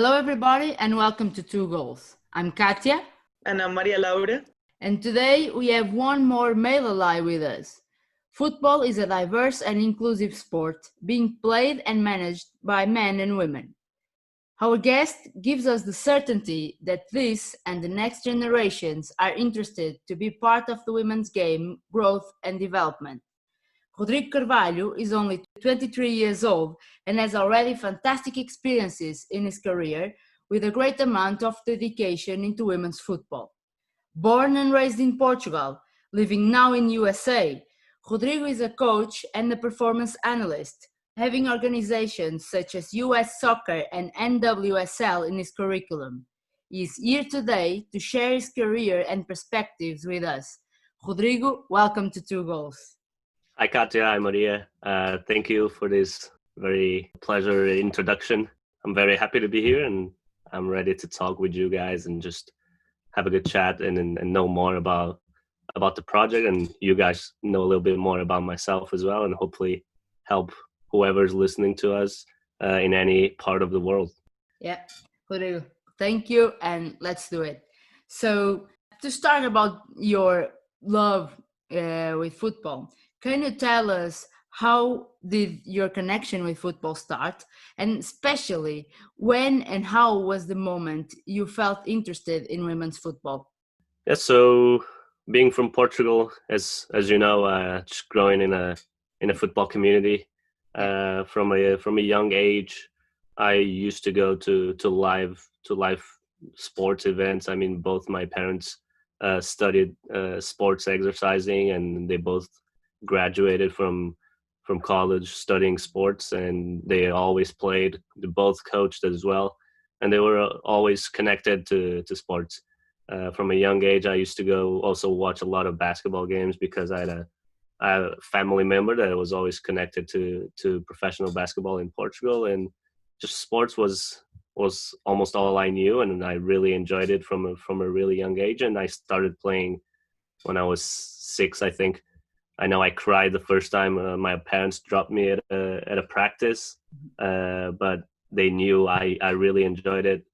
Hello, everybody, and welcome to Two Goals. I'm Katia. And I'm Maria Laura. And today we have one more male ally with us. Football is a diverse and inclusive sport being played and managed by men and women. Our guest gives us the certainty that this and the next generations are interested to be part of the women's game growth and development. Rodrigo Carvalho is only 23 years old and has already fantastic experiences in his career with a great amount of dedication into women's football. Born and raised in Portugal, living now in USA, Rodrigo is a coach and a performance analyst, having organizations such as US Soccer and NWSL in his curriculum. He is here today to share his career and perspectives with us. Rodrigo, welcome to Two Goals. Hi, Katia. Hi, Maria. Thank you for this very pleasure introduction. I'm very happy to be here, and I'm ready to talk with you guys and just have a good chat and know more about the project, and you guys know a little bit more about myself as well, and hopefully help whoever's listening to us in any part of the world. Yeah, Rodrigo, thank you, and let's do it. So to start about your love with football, can you tell us how did your connection with football start? And especially when and how was the moment you felt interested in women's football? Yeah, so being from Portugal, as you know, just growing in a football community, from a young age, I used to go to live sports events. I mean, both my parents studied sports exercising, and they both graduated from college studying sports, and they always played. They both coached as well, and they were always connected to sports. From a young age, I used to go also watch a lot of basketball games because I had a family member that was always connected to professional basketball in Portugal, and just sports was almost all I knew, and I really enjoyed it from a really young age. And I started playing when I was 6, I think. I know I cried the first time my parents dropped me at a practice, but they knew I really enjoyed it.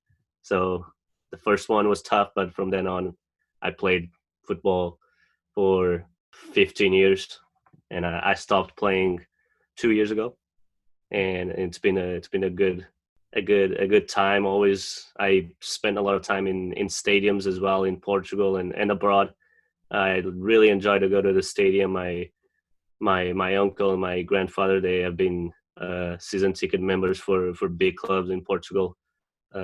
So the first one was tough, but from then on, I played football for 15 years, and I stopped playing 2 years ago, and it's been a good time. Always, I spent a lot of time in stadiums as well in Portugal and abroad. I really enjoy to go to the stadium. My uncle and my grandfather, they have been season ticket members for big clubs in Portugal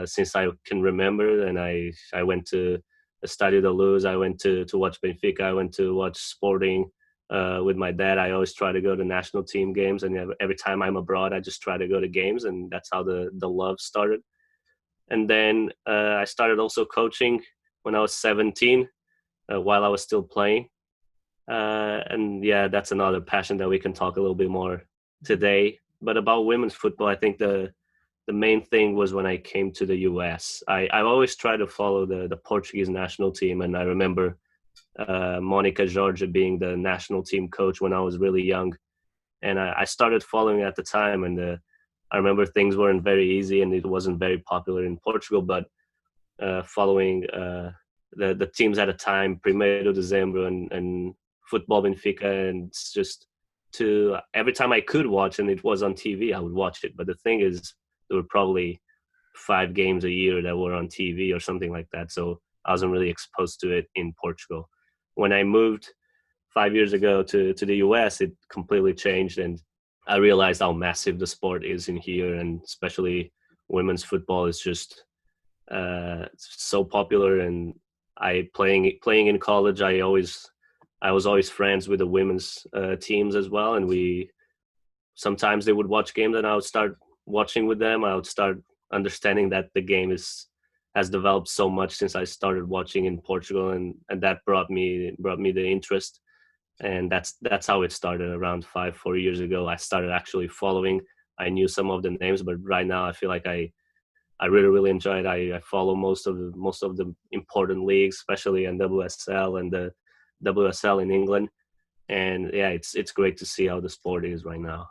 since I can remember. And I went to Estádio da Luz. I went to watch Benfica. I went to watch Sporting with my dad. I always try to go to national team games, and every time I'm abroad, I just try to go to games, and that's how the love started. And then I started also coaching when I was 17. While I was still playing. And yeah, that's another passion that we can talk a little bit more today. But about women's football, I think the main thing was when I came to the US. I always try to follow the Portuguese national team, and I remember Monica Jorge being the national team coach when I was really young. And I started following at the time, and I remember things weren't very easy, and it wasn't very popular in Portugal, but following the teams at a time, Primeiro Dezembro and Football Benfica, and it's just every time I could watch and it was on TV, I would watch it. But the thing is, there were probably 5 games a year that were on TV or something like that, so I wasn't really exposed to it in Portugal. When I moved 5 years ago to the US, it completely changed, and I realized how massive the sport is in here, and especially women's football is just so popular. And playing in college, I was always friends with the women's teams as well, and sometimes they would watch games and I would start watching with them. I would start understanding that the game has developed so much since I started watching in Portugal, and that brought me the interest. And that's how it started around 4 years ago. I started actually following. I knew some of the names, but right now I feel like I really enjoy it. I follow most of the important leagues, especially NWSL and the WSL in England. And yeah, it's great to see how the sport is right now.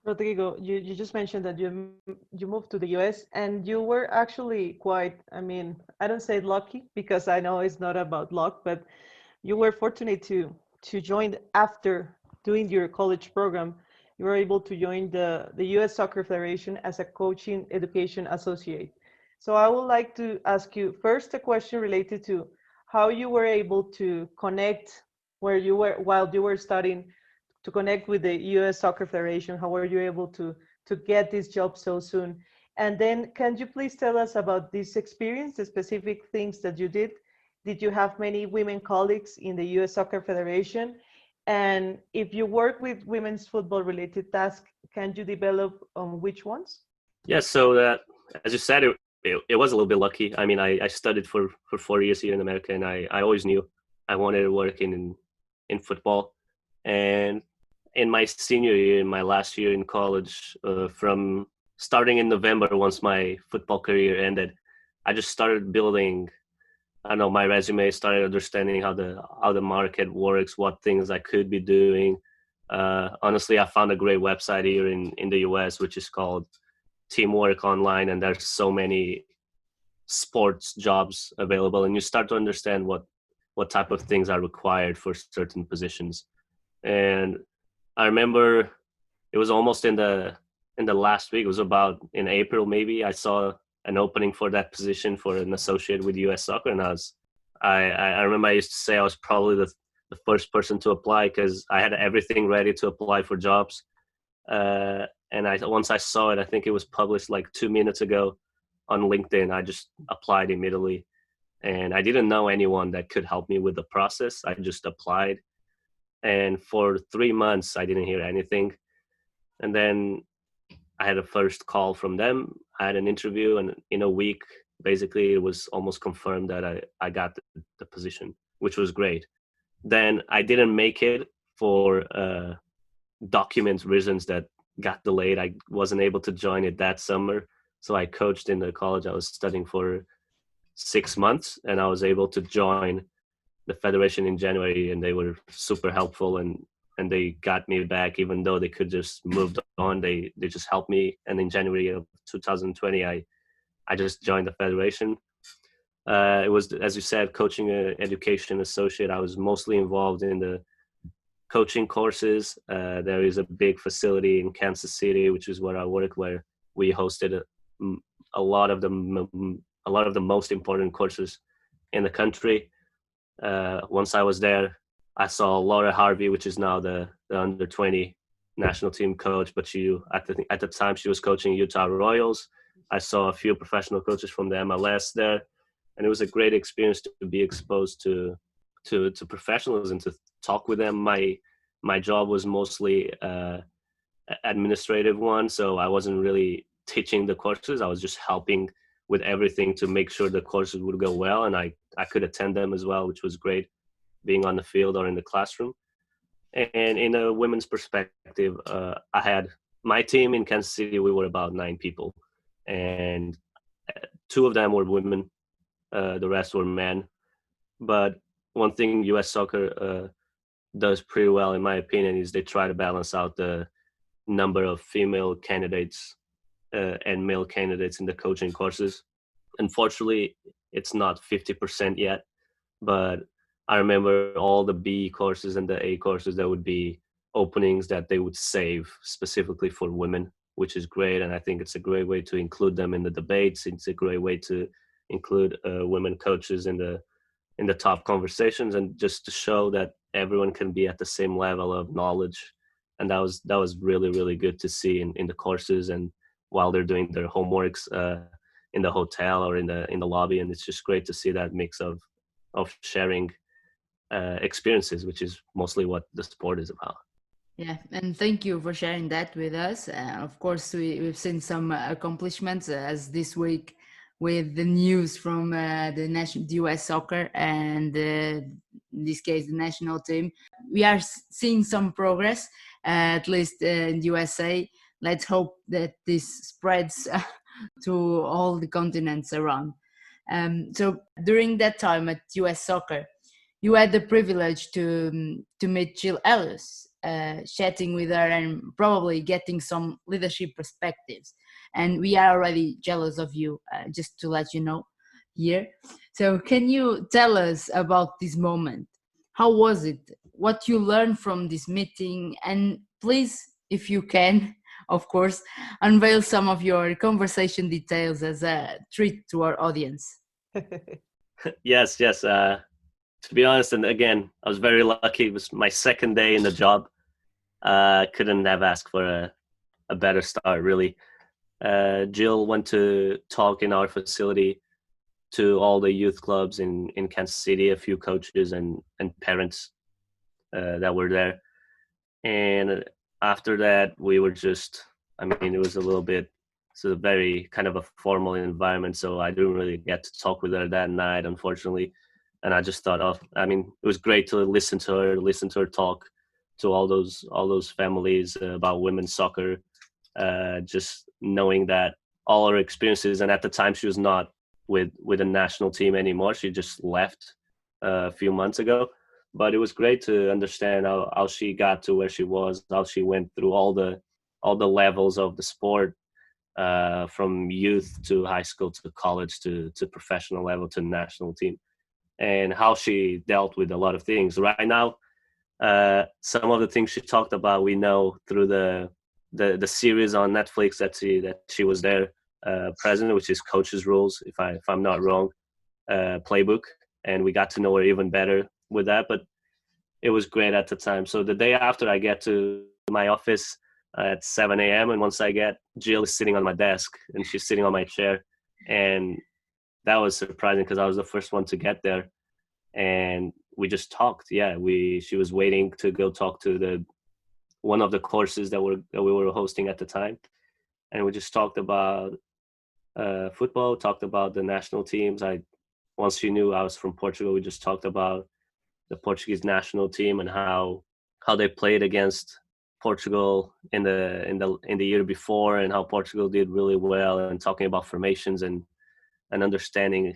Rodrigo, you just mentioned that you moved to the US and you were actually quite, I mean, I don't say lucky because I know it's not about luck, but you were fortunate to join after doing your college program. You were able to join the US Soccer Federation as a coaching education associate. So I would like to ask you first a question related to how you were able to connect where you were while you were studying to connect with the US Soccer Federation. How were you able to get this job so soon? And then can you please tell us about this experience, the specific things that you did? Did you have many women colleagues in the US Soccer Federation? And if you work with women's football related tasks, can you develop on which ones? Yeah, so as you said, it was a little bit lucky. I mean, I studied for 4 years here in America, and I always knew I wanted to work in football. And in my senior year, in my last year in college, from starting in November, once my football career ended, I just started building, I don't know, my resume, started understanding how the market works, what things I could be doing. Honestly, I found a great website here in the US, which is called Teamwork Online, and there's so many sports jobs available, and you start to understand what type of things are required for certain positions. And I remember it was almost in the last week, it was about in April maybe, I saw an opening for that position for an associate with US Soccer, and I remember I used to say I was probably the first person to apply because I had everything ready to apply for jobs. And once I saw it, I think it was published like 2 minutes ago on LinkedIn. I just applied immediately, and I didn't know anyone that could help me with the process. I just applied, and for 3 months I didn't hear anything. And then I had a first call from them. I had an interview, and in a week, basically, it was almost confirmed that I got the position, which was great. Then I didn't make it for document reasons that got delayed. I wasn't able to join it that summer. So I coached in the college I was studying for 6 months, and I was able to join the federation in January, and they were super helpful, and they got me back even though they could just moved on. They just helped me, and in January of 2020 I just joined the federation. It was, as you said, coaching education associate. I was mostly involved in the coaching courses. There is a big facility in Kansas City, which is where I work, where we hosted a lot of the most important courses in the country. Once I was there, I saw Laura Harvey, which is now the under 20 national team coach, but at the time she was coaching Utah Royals. I saw a few professional coaches from the MLS there, and it was a great experience to be exposed to professionals and to talk with them. My job was mostly administrative one, so I wasn't really teaching the courses. I was just helping with everything to make sure the courses would go well, and I could attend them as well, which was great, being on the field or in the classroom. And in a women's perspective, I had my team in Kansas City. We were about 9 people, and 2 of them were women. The rest were men. But one thing U.S. Soccer does pretty well, in my opinion, is they try to balance out the number of female candidates and male candidates in the coaching courses. Unfortunately, it's not 50% yet, but I remember all the B courses and the A courses, there would be openings that they would save specifically for women, which is great. And I think it's a great way to include them in the debates. It's a great way to include women coaches in the top conversations, and just to show that everyone can be at the same level of knowledge. And that was really, really good to see in the courses and while they're doing their homeworks in the hotel or in the lobby. And it's just great to see that mix of sharing experiences, which is mostly what the sport is about. Yeah, and thank you for sharing that with us. Of course, we've seen some accomplishments as this week with the news from the US Soccer and in this case the national team. We are seeing some progress, at least in the USA. Let's hope that this spreads to all the continents around. So during that time at US Soccer, you had the privilege to meet Jill Ellis. chatting with her and probably getting some leadership perspectives. And we are already jealous of you, just to let you know here. So can you tell us about this moment? How was it? What you learned from this meeting? And please, if you can, of course, unveil some of your conversation details as a treat to our audience. Yes. To be honest, and again, I was very lucky. It was my second day in the job. Couldn't have asked for a better start, really. Jill went to talk in our facility to all the youth clubs in Kansas City, a few coaches and parents that were there. And after that, we were just, I mean, it was a very kind of a formal environment. So I didn't really get to talk with her that night, unfortunately. And I just thought, it was great to listen to her talk to all those families about women's soccer, just knowing that all her experiences. And at the time, she was not with the national team anymore. She just left a few months ago. But it was great to understand how she got to where she was, how she went through all the levels of the sport, from youth to high school to college to professional level to national team, and how she dealt with a lot of things. Right now, some of the things she talked about, we know through the series on Netflix that she was there present, which is Coach's Rules, if I'm not wrong, playbook, and we got to know her even better with that. But it was great at the time. So the day after, I get to my office at 7 a.m. and once I get, Jill is sitting on my desk and she's sitting on my chair, and that was surprising because I was the first one to get there, and we just talked. Yeah, she was waiting to go talk to one of the courses that we were hosting at the time, and we just talked about football, talked about the national teams. Once she knew I was from Portugal, we just talked about the Portuguese national team and how they played against Portugal in the year before, and how Portugal did really well, and talking about formations and understanding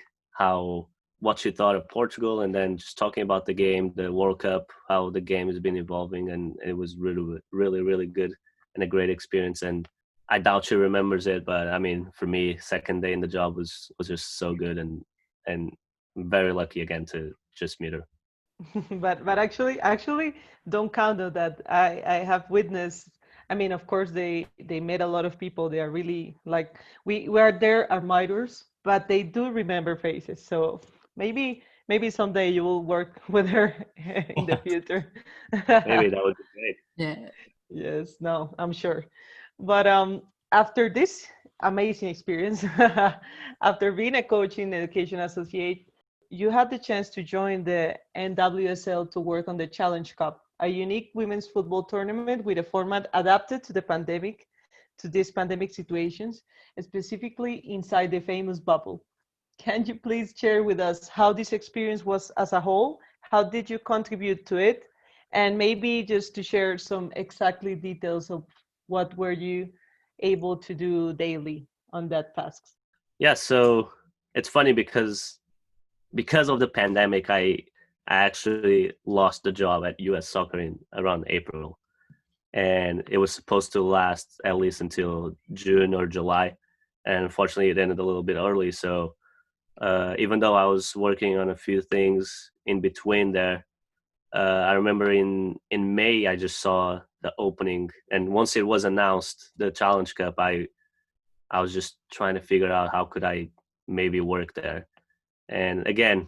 what she thought of Portugal, and then just talking about the game, the World Cup, how the game has been evolving, and it was really, really, really good and a great experience. And I doubt she remembers it, but I mean, for me, second day in the job was just so good, and I'm very lucky again to just meet her. But actually don't count on that. I have witnessed, I mean, of course they met a lot of people. They are really like, we are their admirers, but they do remember faces. So maybe someday you will work with her in the future. Maybe that would be great. Yeah. Yes, no, I'm sure. But after this amazing experience, after being a coach in Education Associate, you had the chance to join the NWSL to work on the Challenge Cup, a unique women's football tournament with a format adapted to these pandemic situations, specifically inside the famous bubble. Can you please share with us how this experience was as a whole? How did you contribute to it? And maybe just to share some exactly details of what were you able to do daily on that tasks? Yeah, so it's funny because of the pandemic, I actually lost the job at US Soccer in around April, and it was supposed to last at least until June or July, and unfortunately it ended a little bit early. So even though I was working on a few things in between there, I remember in May I just saw the opening, and once it was announced, the Challenge Cup, I was just trying to figure out how could I maybe work there. And again,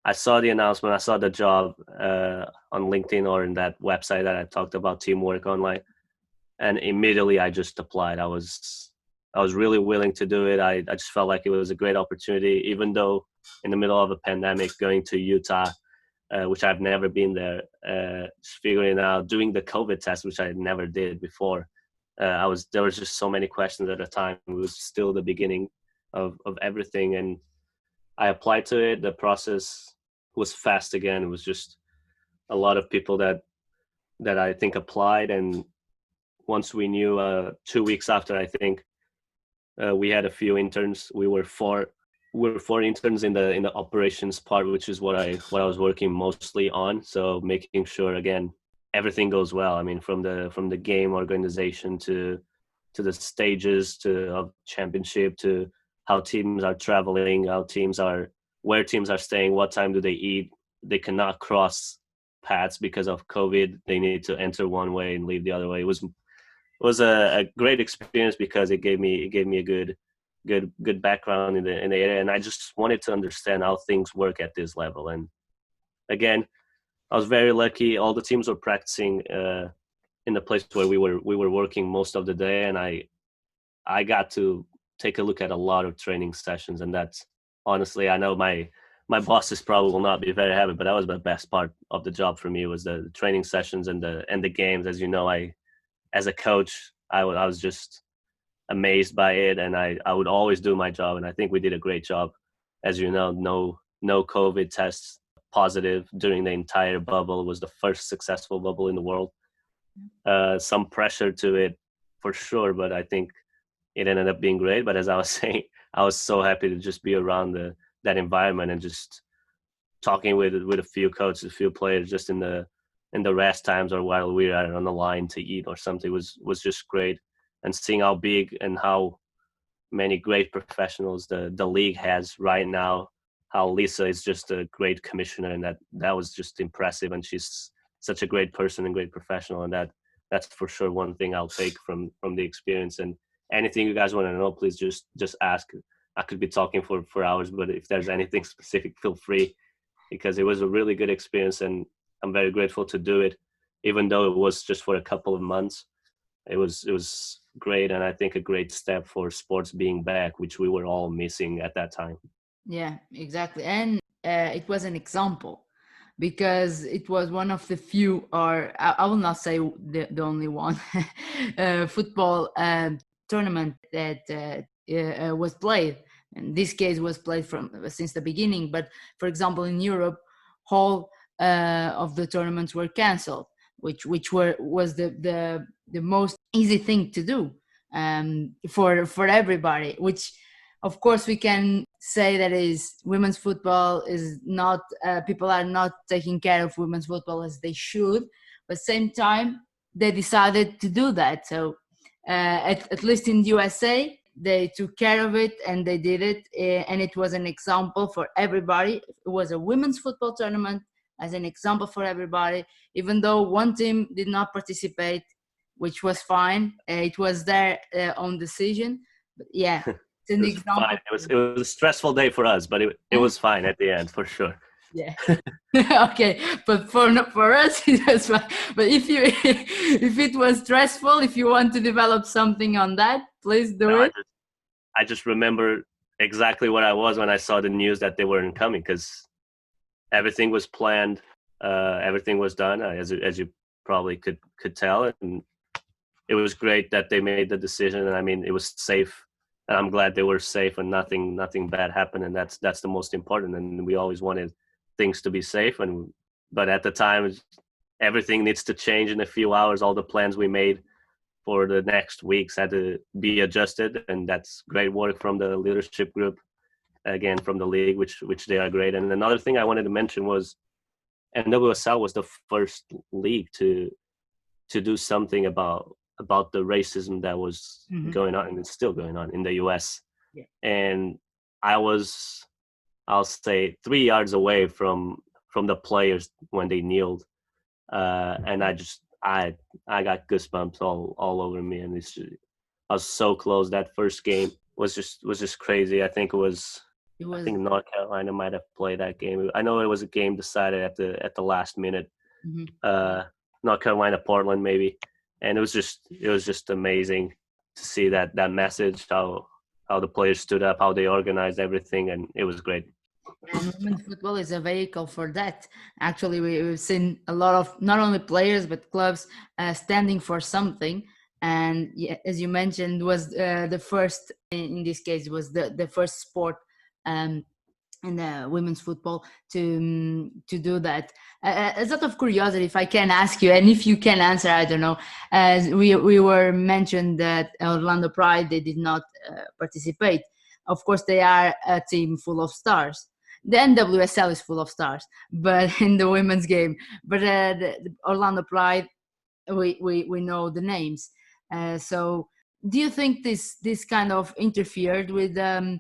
I saw the announcement, I saw the job on LinkedIn or in that website that I talked about, Teamwork Online, and immediately I just applied. I was really willing to do it. I just felt like it was a great opportunity, even though in the middle of a pandemic, going to Utah, which I've never been there, just figuring out, doing the COVID test, which I never did before. There was just so many questions at the time. It was still the beginning of everything, and I applied to it. The process was fast again. It was just a lot of people that I think applied, and once we knew, 2 weeks after, I think we had a few interns. We were four interns in the operations part, which is what I was working mostly on. So making sure, again, everything goes well. I mean, from the game organization to the stages to of championship to how teams are traveling, where teams are staying, what time do they eat. They cannot cross paths because of COVID. They need to enter one way and leave the other way. It was a great experience because it gave me a good background in the area, and I just wanted to understand how things work at this level. And again, I was very lucky. All the teams were practicing in the place where we were working most of the day, and I got to take a look at a lot of training sessions. And that's honestly, I know my bosses probably will not be very happy, but that was the best part of the job for me, was the training sessions and the games. As you know, as a coach, I was just amazed by it, and I would always do my job, and I think we did a great job. As you know, no COVID tests positive during the entire bubble. It was the first successful bubble in the world. Some pressure to it for sure, but I think it ended up being great. But as I was saying, I was so happy to just be around that environment and just talking with a few coaches, a few players, just in the rest times or while we are on the line to eat or something was just great. And seeing how big and how many great professionals the league has right now, how Lisa is just a great commissioner, and that was just impressive. And she's such a great person and great professional, and that's for sure one thing I'll take from the experience. And anything you guys want to know, please just ask. I could be talking for hours, but if there's anything specific, feel free, because it was a really good experience, and I'm very grateful to do it, even though it was just for a couple of months. It was great, and I think a great step for sports being back, which we were all missing at that time. Yeah, exactly. And it was an example, because it was one of the few, or I will not say the only one, football tournament that was played. In this case, was played since the beginning. But for example, in Europe, all of the tournaments were cancelled, which was the most easy thing to do for everybody. Which, of course, we can say that is women's football is not, people are not taking care of women's football as they should, but same time they decided to do that. So at least in the USA, they took care of it and they did it, and it was an example for everybody. It was a women's football tournament as an example for everybody, even though one team did not participate, which was fine. It was their own decision. But yeah, it's an example. Fine. It was a stressful day for us, but it was fine at the end, for sure. Yeah. Okay, but for us it was fine. But if it was stressful, if you want to develop something on that, please do it. I just remember exactly what I was when I saw the news that they weren't coming, because everything was planned, everything was done, as you probably could tell, and it was great that they made the decision. And I mean, it was safe, and I'm glad they were safe and nothing bad happened, and that's the most important. And we always wanted things to be safe, but at the time, everything needs to change in a few hours. All the plans we made for the next weeks had to be adjusted, and that's great work from the leadership group, again from the league, which they are great. And another thing I wanted to mention was NWSL was the first league to do something about the racism that was going on, and it's still going on in the US. Yeah. And I'll say 3 yards away from the players when they kneeled, and I got goosebumps all over me, and I was so close. That first game was just crazy. I think I think North Carolina might have played that game. I know it was a game decided at the last minute. North Carolina, Portland, maybe, and it was just amazing to see that message, how the players stood up, how they organized everything, and it was great. And women's football is a vehicle for that. Actually, we've seen a lot of not only players but clubs standing for something. And as you mentioned, was the first, in this case, was the first sport in women's football to do that. As out of curiosity, if I can ask you, and if you can answer, I don't know. As we were mentioned that Orlando Pride, they did not participate. Of course, they are a team full of stars. the NWSL is full of stars, but in the women's game, but the Orlando Pride, we know the names. So do you think this kind of interfered with the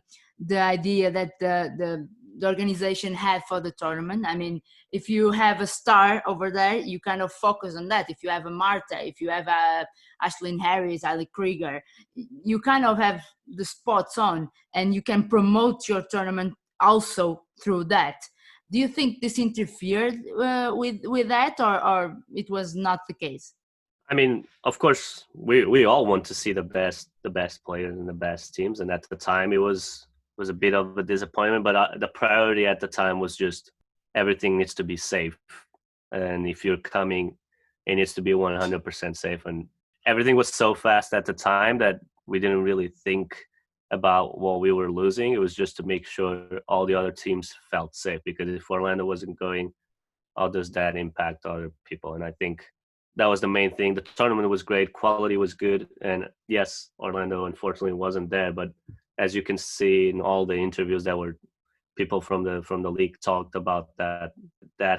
idea that the organization had for the tournament? I mean, if you have a star over there, you kind of focus on that. If you have a Marta, if you have a Ashlyn Harris, Ali Krieger, you kind of have the spots on, and you can promote your tournament also through that. Do you think this interfered with that, or it was not the case? I mean, of course, we all want to see the best players and the best teams, and at the time it was a bit of a disappointment. But the priority at the time was just everything needs to be safe, and if you're coming, it needs to be 100% safe. And everything was so fast at the time that we didn't really think about what we were losing. It was just to make sure all the other teams felt safe, because if Orlando wasn't going, how does that impact other people? And I think that was the main thing. The tournament was great, quality was good, and yes, Orlando unfortunately wasn't there. But as you can see in all the interviews that were people from the league talked about that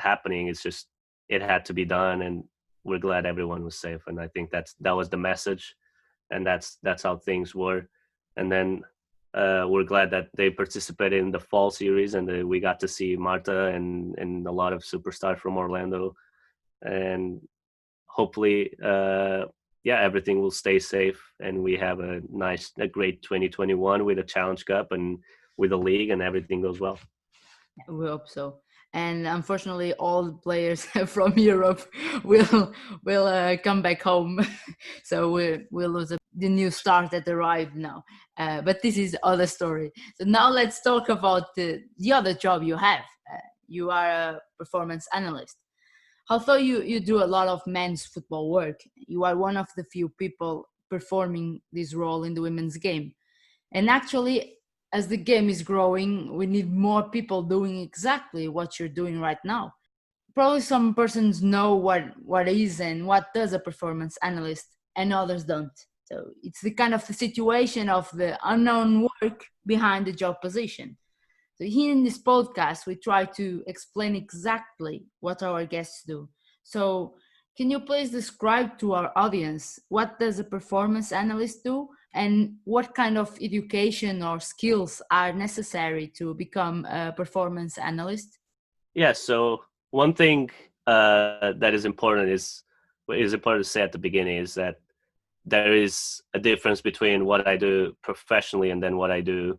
happening, it's just it had to be done, and we're glad everyone was safe. And I think that was the message, and that's how things were. And then we're glad that they participated in the fall series, and we got to see Marta and a lot of superstars from Orlando, and hopefully, everything will stay safe, and we have a great 2021 with a Challenge Cup and with the league, and everything goes well. We hope so. And unfortunately, all the players from Europe will come back home, so we'll lose the new stars that arrived now. But this is other story. So now let's talk about the other job you have. You are a performance analyst. Although you do a lot of men's football work, you are one of the few people performing this role in the women's game. And actually, as the game is growing, we need more people doing exactly what you're doing right now. Probably some persons know what is and what does a performance analyst, and others don't. So it's the kind of the situation of the unknown work behind the job position. So here in this podcast, we try to explain exactly what our guests do. So can you please describe to our audience what does a performance analyst do, and what kind of education or skills are necessary to become a performance analyst? Yeah, so one thing that is important is important to say at the beginning is that there is a difference between what I do professionally and then what I do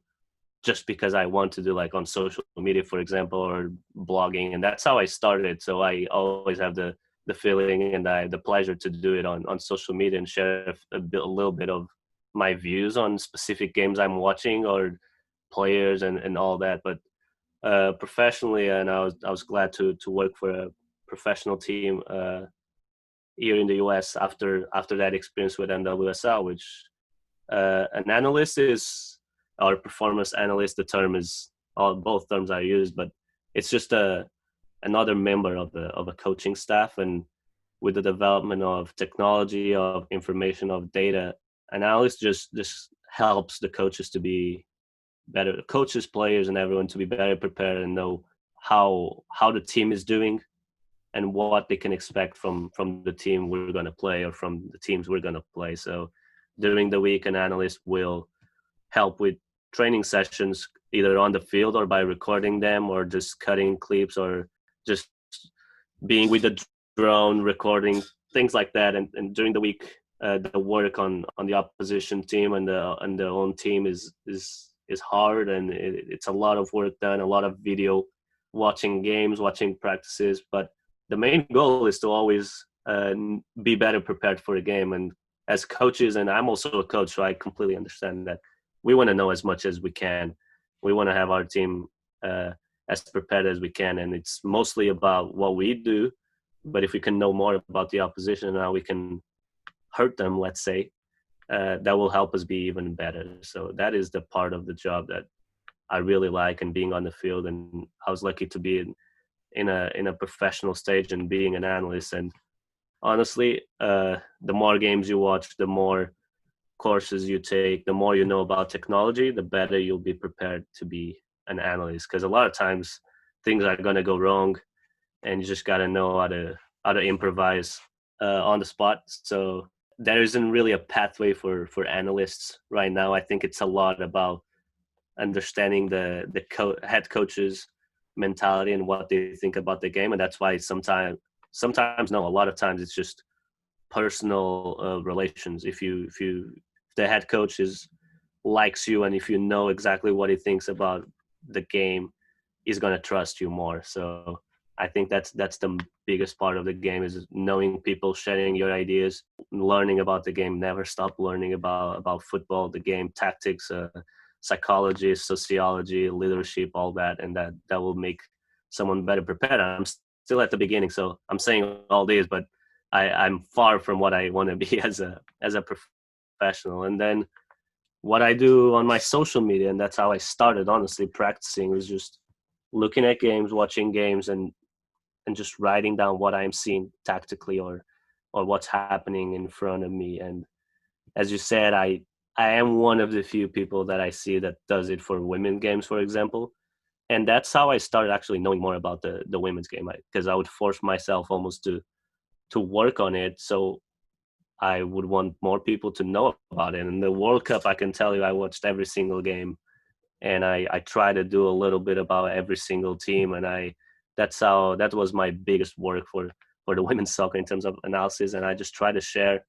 just because I want to do, like on social media, for example, or blogging. And that's how I started. So I always have the feeling and the pleasure to do it on social media and share a little bit of my views on specific games I'm watching or players and all that. But professionally, and I was glad to work for a professional team here in the US after that experience with NWSL, which an analyst is, or performance analyst, the term is, both terms are used, but it's just another member of a coaching staff. And with the development of technology, of information, of data, analyst just helps the coaches to be better, coaches, players, and everyone to be better prepared and know how the team is doing and what they can expect from the team we're going to play or from the teams we're going to play. So during the week, an analyst will help with training sessions, either on the field or by recording them, or just cutting clips, or just being with the drone, recording things like that. And during the week, the work on the opposition team and the own team is hard, and it's a lot of work done, a lot of video, watching games, watching practices. But the main goal is to always be better prepared for a game. And as coaches, and I'm also a coach, so I completely understand that we want to know as much as we can. We want to have our team as prepared as we can, and it's mostly about what we do. But if we can know more about the opposition and how we can hurt them, let's say, that will help us be even better. So that is the part of the job that I really like, and being on the field. And I was lucky to be in a professional stage and being an analyst. And honestly, the more games you watch, the more courses you take, the more you know about technology, the better you'll be prepared to be an analyst, because a lot of times things are going to go wrong, and you just got to know how to improvise on the spot. So there isn't really a pathway for analysts right now. I think it's a lot about understanding the head coach's mentality and what they think about the game, and that's why sometimes no, a lot of times it's just personal relations. If the head coach likes you, and if you know exactly what he thinks about the game, he's going to trust you more. So I think that's the biggest part of the game, is knowing people, sharing your ideas, learning about the game. Never stop learning about football, the game, tactics, psychology, sociology, leadership, all that, and that will make someone better prepared. I'm still at the beginning, so I'm saying all this, but I'm far from what I want to be as a professional. And then what I do on my social media, and that's how I started, honestly, practicing, was just looking at games, watching games, and just writing down what I'm seeing tactically or what's happening in front of me. And as you said, I am one of the few people that I see that does it for women games, for example. And that's how I started actually knowing more about the women's game, because I would force myself almost to work on it. So I would want more people to know about it. And the World Cup, I can tell you, I watched every single game, and I try to do a little bit about every single team. And that was my biggest work for the women's soccer in terms of analysis. And I just try to share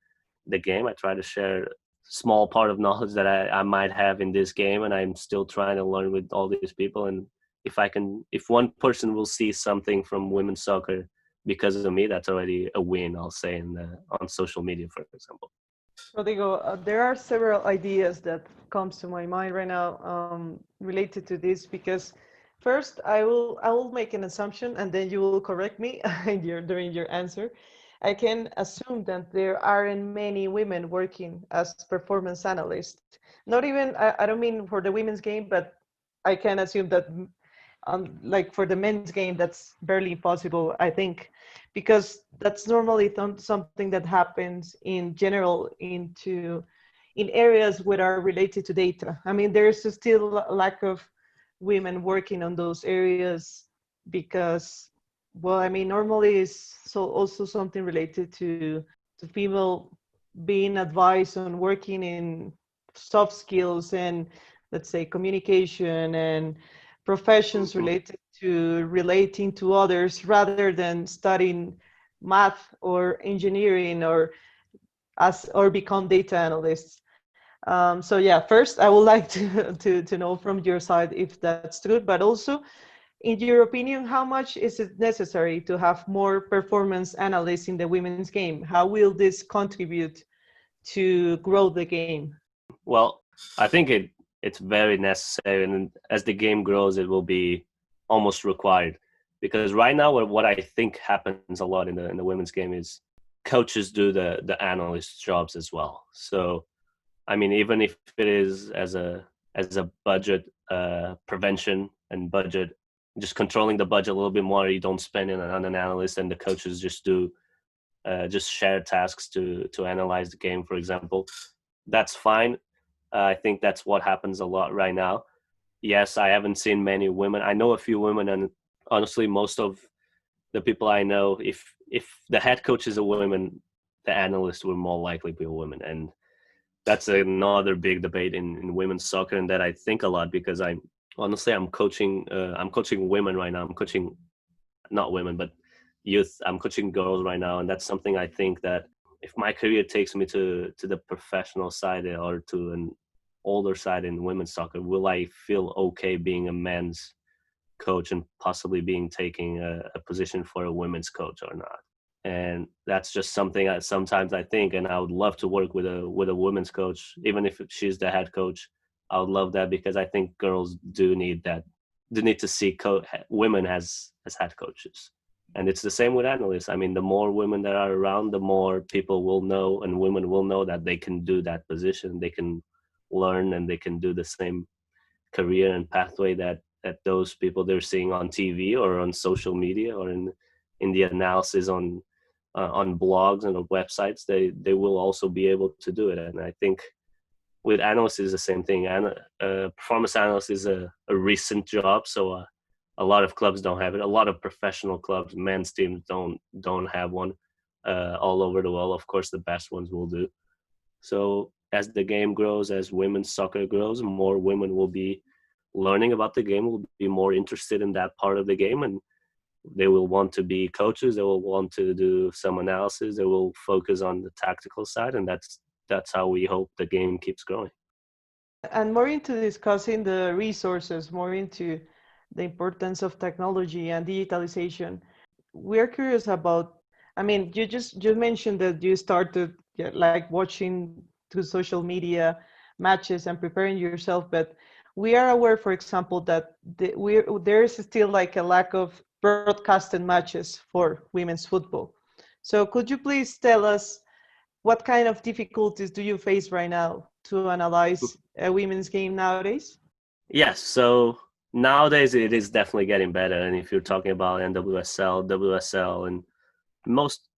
the game. I try to share small part of knowledge that I might have in this game, and I'm still trying to learn with all these people. And if one person will see something from women's soccer because of me, that's already a win, I'll say, on social media, for example. Rodrigo, there are several ideas that comes to my mind right now related to this, because first I will make an assumption, and then you will correct me during your answer. I can assume that there aren't many women working as performance analysts. Not even, I don't mean for the women's game, but I can assume that like for the men's game, that's barely possible, I think, because that's normally something that happens in general in areas that are related to data. I mean, there's still a lack of women working on those areas because, well, I mean, normally it's also something related to female being advised on working in soft skills and, let's say, communication and professions related to relating to others, rather than studying math or engineering or become data analysts. So yeah, first I would like to know from your side if that's true, but also, in your opinion, how much is it necessary to have more performance analysts in the women's game? How will this contribute to grow the game? Well, I think it's very necessary, and as the game grows, it will be almost required. Because right now, what I think happens a lot in the women's game is coaches do the analyst jobs as well. So, I mean, even if it is as a budget prevention and budget, just controlling the budget a little bit more, you don't spend it on an analyst, and the coaches just do just share tasks to analyze the game, for example. That's fine. I think that's what happens a lot right now. Yes, I haven't seen many women. I know a few women, and honestly, most of the people I know, if the head coach is a woman, the analyst will more likely be a woman. And that's another big debate in women's soccer, and that I think a lot, because I'm coaching women right now. I'm coaching not women, but youth. I'm coaching girls right now, and that's something I think that if my career takes me to the professional side or to an older side in women's soccer, will I feel okay being a men's coach and possibly taking a position for a women's coach or not? And that's just something that sometimes I think, and I would love to work with a women's coach, even if she's the head coach. I would love that, because I think girls do need that. They need to see women as head coaches. And it's the same with analysts. I mean, the more women that are around, the more people will know, and women will know that they can do that position. They can learn, and they can do the same career and pathway that those people they're seeing on TV or on social media or in the analysis on blogs and on websites. They will also be able to do it. And I think with analysts is the same thing. And performance analyst is a recent job, so a lot of clubs don't have it. A lot of professional clubs, men's teams don't have one. All over the world, of course, the best ones will do. So as the game grows, as women's soccer grows, more women will be learning about the game, will be more interested in that part of the game, and they will want to be coaches. They will want to do some analysis. They will focus on the tactical side, and that's how we hope the game keeps growing. And more into discussing the resources, more into the importance of technology and digitalization. We're curious about, I mean, you mentioned that you started like watching through social media matches and preparing yourself, but we are aware, for example, that there is still like a lack of broadcasted matches for women's football. So could you please tell us what kind of difficulties do you face right now to analyze a women's game nowadays? Yes, so nowadays it is definitely getting better. And if you're talking about NWSL, WSL, and most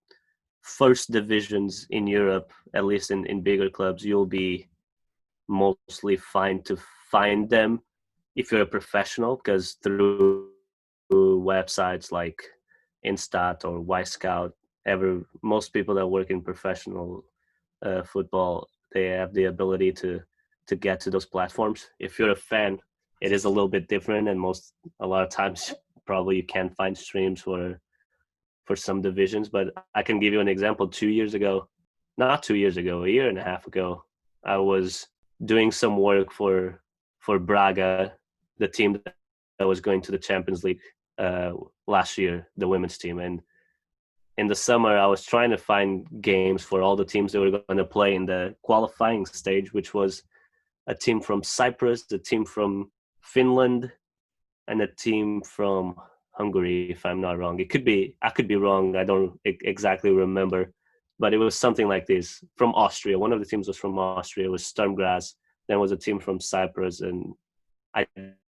first divisions in Europe, at least in bigger clubs, you'll be mostly fine to find them if you're a professional, because through websites like Instat or Scout, most people that work in professional football, they have the ability to get to those platforms. If you're a fan, it is a little bit different, and a lot of times probably you can't find streams for some divisions. But I can give you an example. 2 years ago, not 2 years ago, a year and a half ago, I was doing some work for Braga, the team that was going to the Champions League last year, the women's team. And in the summer, I was trying to find games for all the teams that were going to play in the qualifying stage, which was a team from Cyprus, a team from Finland, and a team from Hungary, if I'm not wrong. I could be wrong. I don't exactly remember, but it was something like this. From Austria, one of the teams was from Austria. It was Sturmgras. Then was a team from Cyprus, and I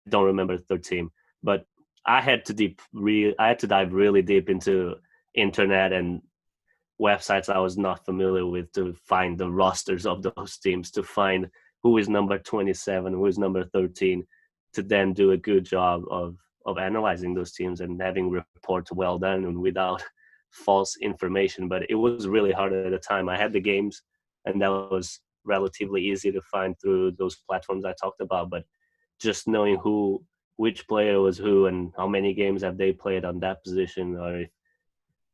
don't remember the third team. But I had to dive really deep into internet and websites I was not familiar with to find the rosters of those teams, to find who is number 27, who is number 13, to then do a good job of analyzing those teams and having reports well done and without false information. But it was really hard at the time. I had the games, and that was relatively easy to find through those platforms I talked about. But just knowing which player was who and how many games have they played on that position, or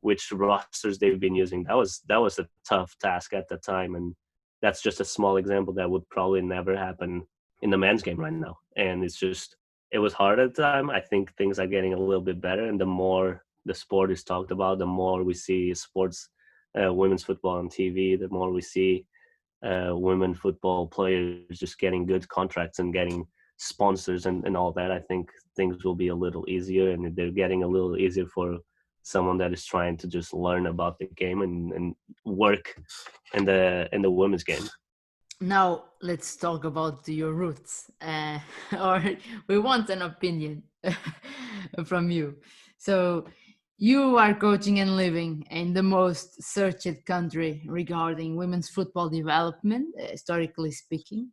which rosters they've been using, that was a tough task at the time. And that's just a small example that would probably never happen in the men's game right now. And it was hard at the time. I think things are getting a little bit better, and the more the sport is talked about, the more we see sports, women's football on TV, the more we see women football players just getting good contracts and getting sponsors and all that. I think things will be a little easier, and they're getting a little easier for someone that is trying to just learn about the game and work in the women's game. Now let's talk about your roots, or we want an opinion from you. So you are coaching and living in the most searched country regarding women's football development, historically speaking,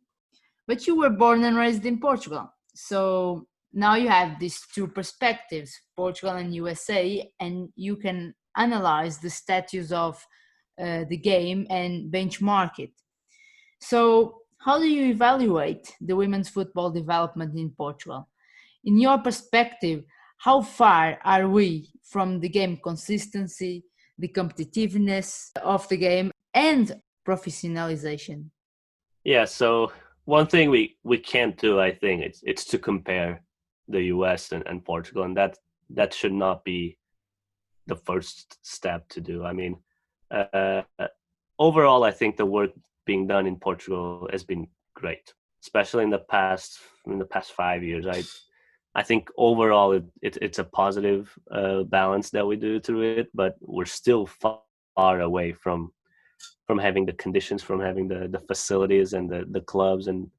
but you were born and raised in Portugal. So now you have these two perspectives, Portugal and USA, and you can analyze the status of the game and benchmark it. So how do you evaluate the women's football development in Portugal? In your perspective, how far are we from the game consistency, the competitiveness of the game, and professionalization? Yeah, so one thing we can't do, I think, it's to compare the US and Portugal, and that should not be the first step to do. I mean, overall, I think the work being done in Portugal has been great, especially in the past 5 years. I think overall it's a positive balance that we do through it, but we're still far away from having the conditions, from having the facilities and the clubs and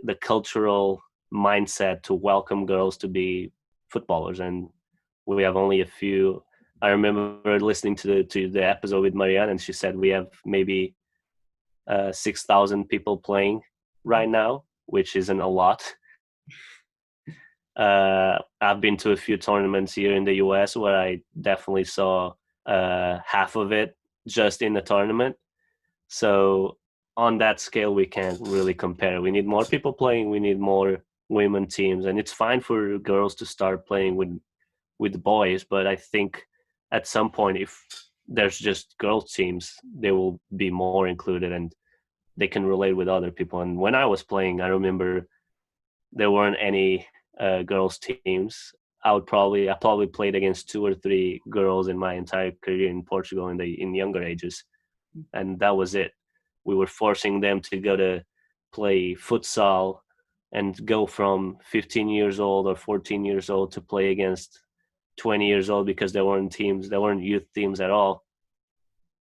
the cultural mindset to welcome girls to be footballers. And we have only a few. I remember listening to the episode with Marianne, and she said we have maybe 6,000 people playing right now, which isn't a lot. I've been to a few tournaments here in the US where I definitely saw half of it just in the tournament. So on that scale, we can't really compare. We need more people playing. We need more women teams, and it's fine for girls to start playing with the boys. But I think at some point, if there's just girls teams, they will be more included and they can relate with other people. And when I was playing, I remember there weren't any girls teams. I probably played against 2 or 3 girls in my entire career in Portugal in younger ages, and that was it. We were forcing them to go to play futsal and go from 15 years old or 14 years old to play against 20 years old because there weren't youth teams at all.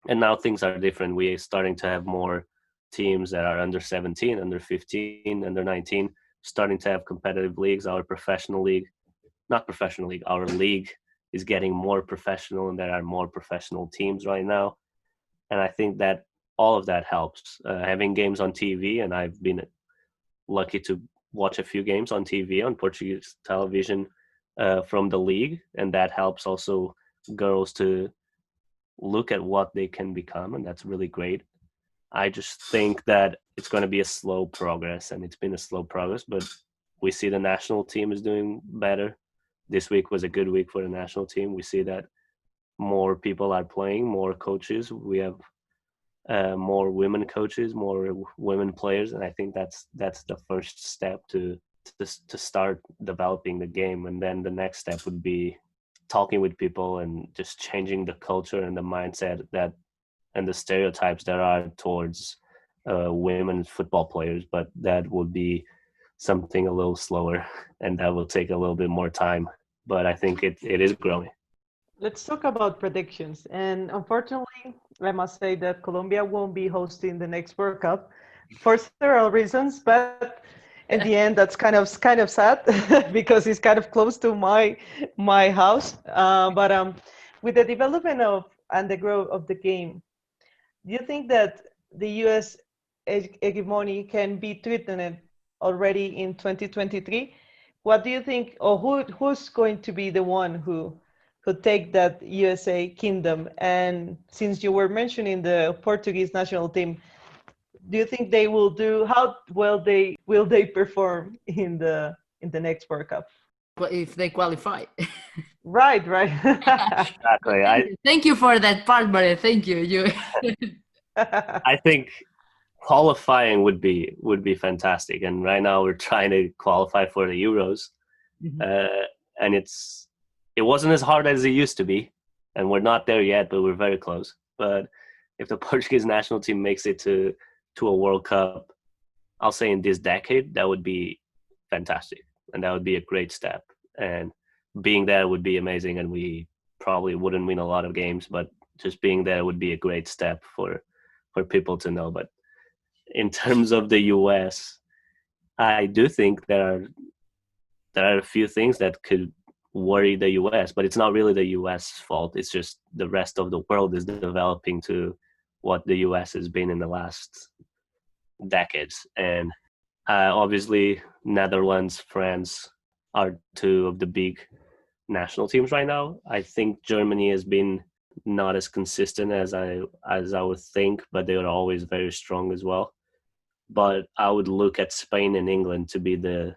And now things are different. We are starting to have more teams that are under 17, under 15, under 19, starting to have competitive leagues. Our our league is getting more professional, and there are more professional teams right now. And I think that all of that helps. Having games on TV, and I've been lucky to watch a few games on TV, on Portuguese television, from the league, and that helps also girls to look at what they can become, and that's really great. I just think that it's going to be a slow progress, and it's been a slow progress, but we see the national team is doing better. This week was a good week for the national team. We see that more people are playing, more coaches. We have more women coaches, more women players, and I think that's the first step to start developing the game. And then the next step would be talking with people and just changing the culture and the mindset and the stereotypes that are towards women football players. But that would be something a little slower, and that will take a little bit more time. But I think it is growing. Let's talk about predictions. And unfortunately, I must say that Colombia won't be hosting the next World Cup for several reasons. But in the end, that's kind of sad because it's kind of close to my house. But with the development of and the growth of the game, do you think that the U.S. hegemony can be threatened already in 2023? What do you think, or who's going to be the one who take that USA kingdom? And since you were mentioning the Portuguese national team, do you think they will do, how well will they perform in the next World Cup? If they qualify. Right. Exactly. Thank you for that part, Maria. Thank you. I think qualifying would be fantastic, and right now we're trying to qualify for the Euros. And it wasn't as hard as it used to be, and we're not there yet, but we're very close. But if the Portuguese national team makes it to a World Cup, I'll say in this decade, that would be fantastic, and that would be a great step. And being there would be amazing, and we probably wouldn't win a lot of games, but just being there would be a great step for people to know. But in terms of the US, I do think there are a few things that could worry the US, but it's not really the US fault. It's just the rest of the world is developing to what the US has been in the last decades. And obviously Netherlands, France are 2 of the big national teams right now. I think Germany has been not as consistent as I would think, but they are always very strong as well. But I would look at Spain and England to be the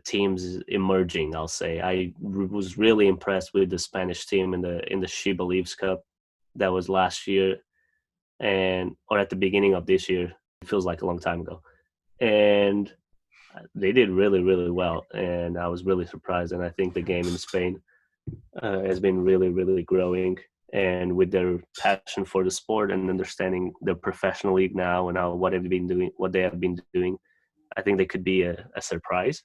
teams emerging. I'll say I was really impressed with the Spanish team in the She Believes Cup. That was last year, or at the beginning of this year. It feels like a long time ago, and they did really, really well. And I was really surprised. And I think the game in Spain has been really, really growing. And with their passion for the sport and understanding the professional league now and what they have been doing, I think they could be a surprise.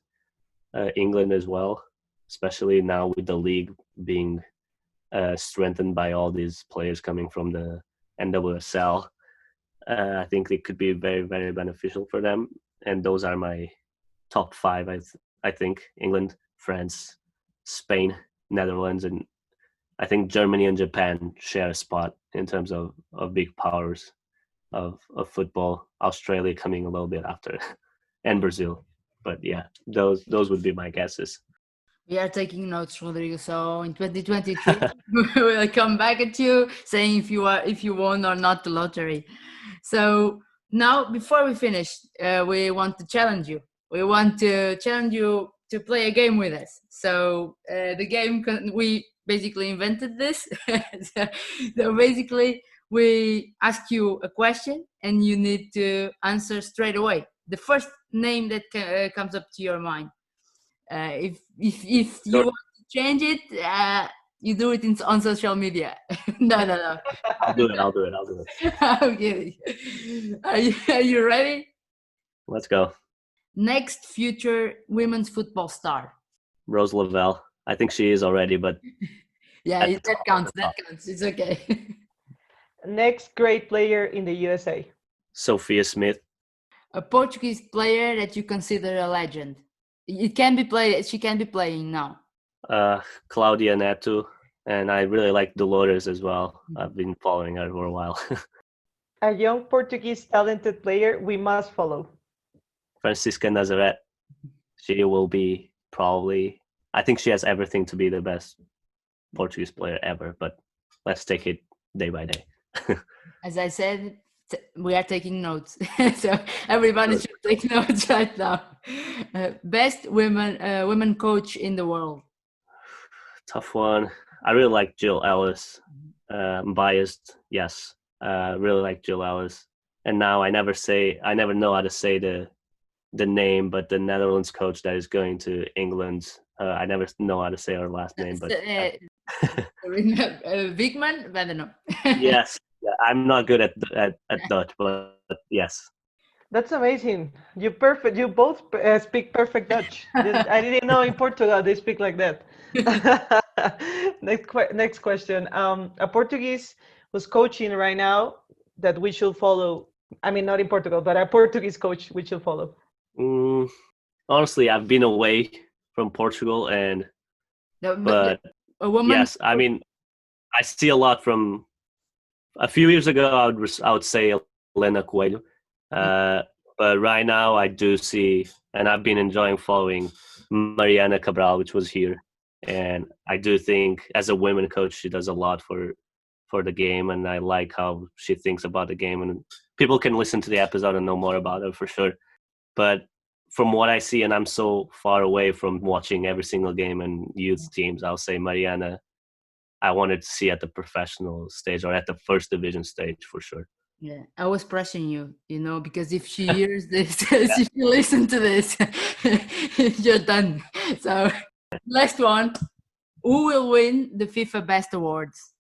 England as well, especially now with the league being strengthened by all these players coming from the NWSL. I think it could be very, very beneficial for them. And those are my top 5. I think England, France, Spain, Netherlands, and I think Germany and Japan share a spot in terms of big powers. of football. Australia coming a little bit after, and Brazil. But yeah, those would be my guesses. We are taking notes, Rodrigo. So in 2023, we'll come back at you saying if you won or not the lottery. So now, before we finish, we want to challenge you. We want to challenge you to play a game with us. So the game we basically invented this. So basically, we ask you a question and you need to answer straight away. The first name that comes up to your mind. If you Sure. want to change it, you do it on social media. No. I'll do it. Okay. Are you ready? Let's go. Next future women's football star. Rose Lavelle. I think she is already, but Yeah, At the that top, counts. at the That top. counts. It's okay. Next great player in the USA. Sophia Smith. A Portuguese player that you consider a legend. It can be played. She can be playing now. Claudia Neto, and I really like Dolores as well. I've been following her for a while. A young Portuguese talented player we must follow. Francisca Nazaret. She will be probably. I think she has everything to be the best Portuguese player ever. But let's take it day by day. As I said, we are taking notes. So everybody should take notes right now. Best women coach in the world. Tough one. I really like Jill Ellis. I'm biased, yes. Really like Jill Ellis. And now I never know how to say the name, but the Netherlands coach that is going to England. I never know how to say her last name, but Wigman, I don't know. yes, yeah, I'm not good at Dutch, but yes. That's amazing. You both speak perfect Dutch. I didn't know in Portugal they speak like that. Next question. A Portuguese who's coaching right now that we should follow. I mean, not in Portugal, but a Portuguese coach we should follow. Honestly, I've been away from Portugal, but a woman. yes, I mean, I see a lot from. A few years ago, I would say Helena Coelho, but right now I do see, and I've been enjoying following Mariana Cabral, which was here, and I do think as a women coach, she does a lot for the game, and I like how she thinks about the game, and people can listen to the episode and know more about her for sure. But from what I see, and I'm so far away from watching every single game and youth teams, I'll say Mariana, I wanted to see at the professional stage or at the first division stage for sure. Yeah, I was pressing you, because if she hears this, if you listen to this, you're done. So, last one. Who will win the FIFA Best Awards?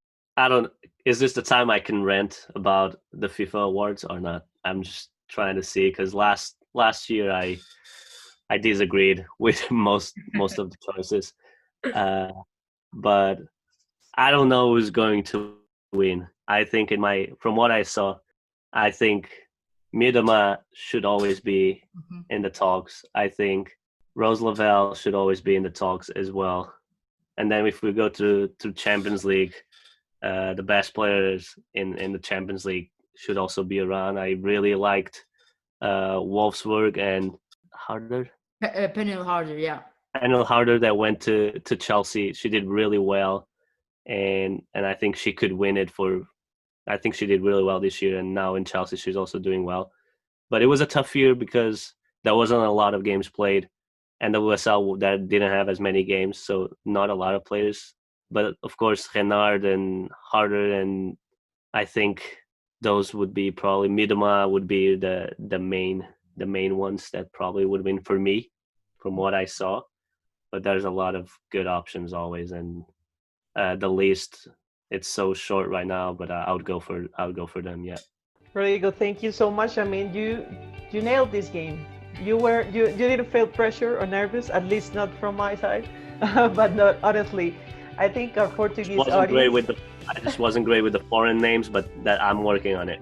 Is this the time I can rant about the FIFA awards or not? I'm just trying to see, because last year I disagreed with most of the choices, but I don't know who's going to win. I think from what I saw, I think Miedema should always be in the talks. I think Rose Lavelle should always be in the talks as well. And then if we go to Champions League, the best players in the Champions League should also be around. I really liked Wolfsburg and Harder. Penel Harder, yeah. Penel Harder that went to Chelsea. She did really well. And I think she could win it I think she did really well this year, and now in Chelsea she's also doing well. But it was a tough year because there wasn't a lot of games played, and the USL that didn't have as many games, so not a lot of players. But of course, Renard and Harder, and I think those would be probably Miedema would be the main ones that probably would win for me, from what I saw. But there's a lot of good options always, and the list, it's so short right now, but I would go for them. Yeah. Rodrigo, thank you so much. I mean, you nailed this game. You didn't feel pressure or nervous, at least not from my side. But not honestly, I think our Portuguese audience. I just wasn't great with the foreign names, but that I'm working on it.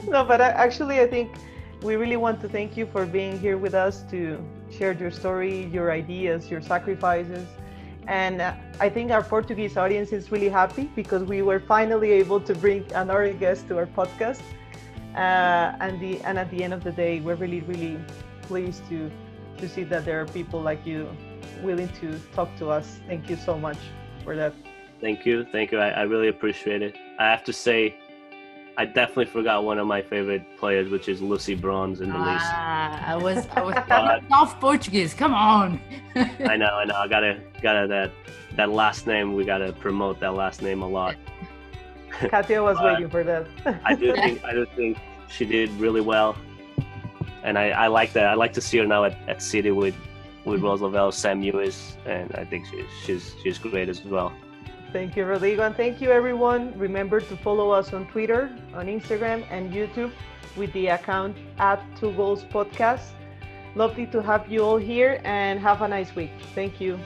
No, but actually, I think we really want to thank you for being here with us to share your story, your ideas, your sacrifices, And I think our Portuguese audience is really happy because we were finally able to bring another guest to our podcast. And at the end of the day, we're really, really pleased to see that there are people like you willing to talk to us. Thank you so much for that. Thank you. I really appreciate it. I have to say, I definitely forgot one of my favorite players, which is Lucy Bronze in the list. I was off Portuguese. Come on. I know. I gotta that last name. We gotta promote that last name a lot. Katia was waiting for that. I do think she did really well, and I like that. I like to see her now at City with Rose Lavelle, Sam Lewis, and I think she's great as well. Thank you, Rodrigo, and thank you, everyone. Remember to follow us on Twitter, on Instagram, and YouTube with the account @2goalspodcast. Lovely to have you all here, and have a nice week. Thank you.